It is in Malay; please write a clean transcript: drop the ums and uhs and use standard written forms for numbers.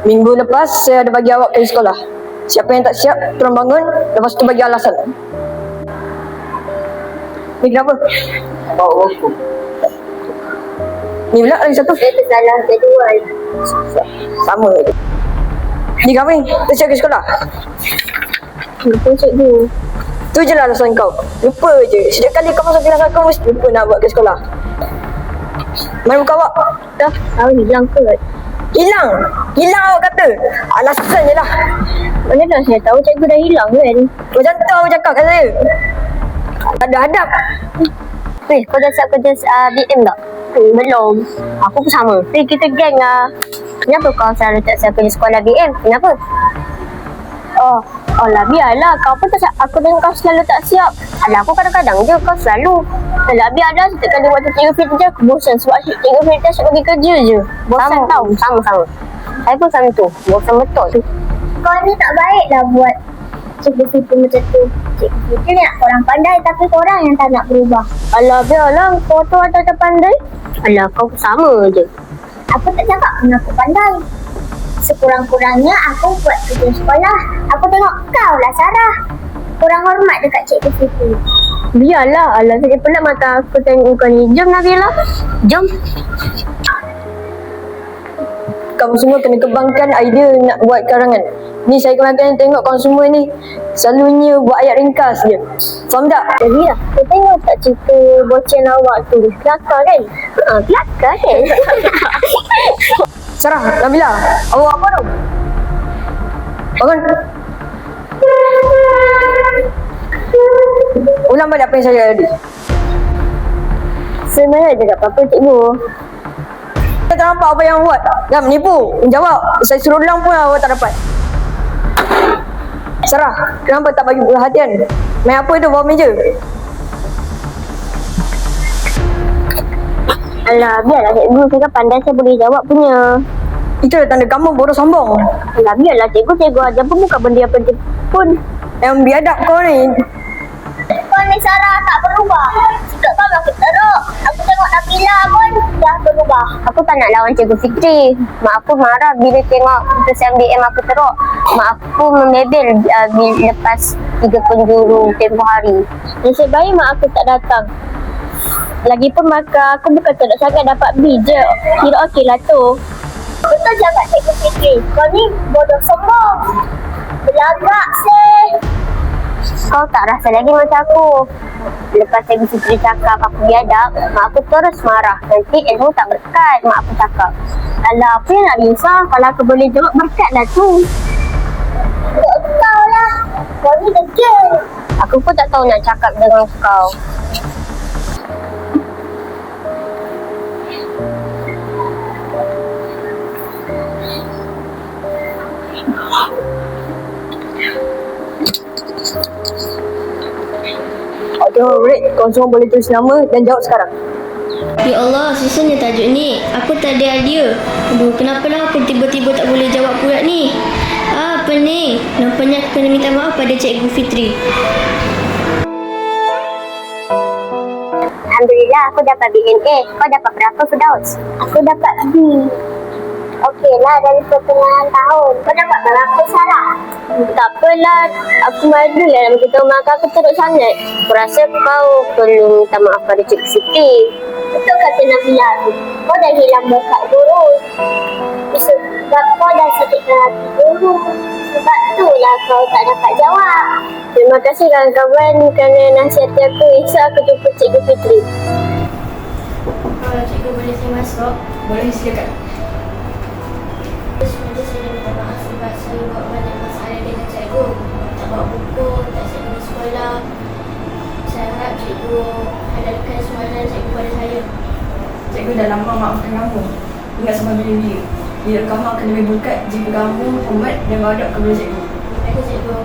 Minggu lepas saya ada bagi awak pergi sekolah. Siapa yang tak siap, tolong bangun. Lepas tu bagi alasan. Ni kenapa? Bawa aku. Ni pula lagi satu. Saya tersalah jadual. Sama je. Ni kamu ni, tak siap pergi sekolah. Lupa cikgu. Tu je lah alasan kau. Lupa je. Setiap kali kau masuk kelas aku, mesti lupa nak buat ke sekolah. Mana buka awak? Dah, tahu hilang kot. Hilang? Hilang awak kata? Alasan je lah. Mana dah saya tahu cikgu dah hilang kan? Macam tu awak cakap kat saya. Tak ada adab. Weh, kau dah siap kerja BM tak? Belum. Aku pun sama. Weh, kita geng lah. Kenapa kau selalu tak siap kerja sekolah BM? Kenapa? Oh lah, biarlah. Kau pun tak siap. Aku tengok kau selalu tak siap. Alah, aku kadang-kadang je. Kau selalu. Alah, biarlah. Setiap kali waktu cikgu fit je, aku bosan. Sebab cikgu fit asyik bagi kerja je. Bosan tau. Sama-sama. Saya pun sama tu. Bosan betul tu. Kau ni tak baik lah buat cikgu Fitri macam tu. Cikgu Fitri nak korang pandai tapi korang yang tak nak berubah. Alah, biarlah. Kau tu ada pandai. Alah, kau pun sama je. Aku tak cakap pun aku pandai. Sekurang-kurangnya aku buat kerja sekolah. Aku tengok kau lah Sarah. Kurang hormat dekat cikgu Fitri. Biarlah. Alah, saya penat mata aku tengok kau ni. Jom, Nabila. Jom. Kamu semua kena kembangkan idea nak buat karangan. Ni saya kemakan tengok kamu semua ni selalunya buat ayat ringkas je. Faham tak? Jadi lah, saya tengok tak cerita bocen awak tu. Kelakar kan? Kelakar kan? Sarah, Nabila, awak apa tu? Bangun. Ulang balik apa yang saya tadi. Sebenarnya je tak apa-apa cikgu. Saya tak nampak apa yang awak buat. Dah menipu. Menjawab. Saya suruh ulang pun awak tak dapat. Sarah, kenapa tak bagi perhatian? Main apa tu bawah meja? Alah, biarlah cikgu. Saya kan pandai saya boleh jawab punya. Itu dah tanda kamu bodoh sombong. Alah, biarlah cikgu. Cikgu ajar pun bukan benda yang penting pun. Yang biadab kau ni. Kau ni Sarah tak berubah. Sikap kau aku teruk. Aku tengok Nabila pun dah berubah. Aku tak nak lawan cikgu Fitri. Mak aku marah bila tengok kesan BM aku teruk. Mak aku membebel lepas 3 penjuru tempoh hari. Nasib baik mak aku tak datang. Lagipun maka aku bukan teruk sangat dapat B je. Kira okey lah tu. Betul cakap cikgu Fitri. Kau ni bodoh sombong. Belagak sih. Kau tak rasa lagi macam aku. Lepas cikgu Fitri cakap aku biadab, mak aku terus marah. Nanti ilmu tak berkat, mak aku cakap. Alah, apa yang nak risau? Kalau aku boleh jawab, berkat dah tu. Untuk kau lah. Kau ni degil. Aku pun tak tahu nak cakap dengan kau. Okey, Red, kau semua boleh tulis nama dan jawab sekarang. Ya Allah, susahnya tajuk ni. Aku tak ada idea. Aduh, kenapalah aku tiba-tiba tak boleh jawab pula ni? Pening. Nampaknya aku kena minta maaf pada Cikgu Fitri. Alhamdulillah, aku dapat BNA. Kau dapat berapa, Firdaus? Aku dapat B. Okey lah dari pertengahan tahun. Kau dapat berapa Sarah? Tak apalah, aku malu lah nak beritahu mak aku teruk sangat. Aku rasa kau perlu minta maaf pada Cikgu Fitri. Betul kata Nabila tu. Kau dah hilang berkat guru. Sebab kau dah sakitkan hati guru. Sebab itulah kau tak dapat jawab. Terima kasih kawan-kawan kerana nasihati aku. Esok aku jumpa Cikgu Fitri. Kalau cikgu boleh saya masuk? Boleh, silakan. Sebenarnya saya minta maaf sebab saya buat banyak masalah dengan cikgu. Tak bawa buku, tak siap pergi sekolah. Saya harap cikgu hadapkan soalan cikgu pada saya. Cikgu dah lama maafkan kamu. Ingat sama bila-bila. Bila kamu akan lebih berkat jika kamu hormat dan beradab kepada cikgu. Terima kasih cikgu.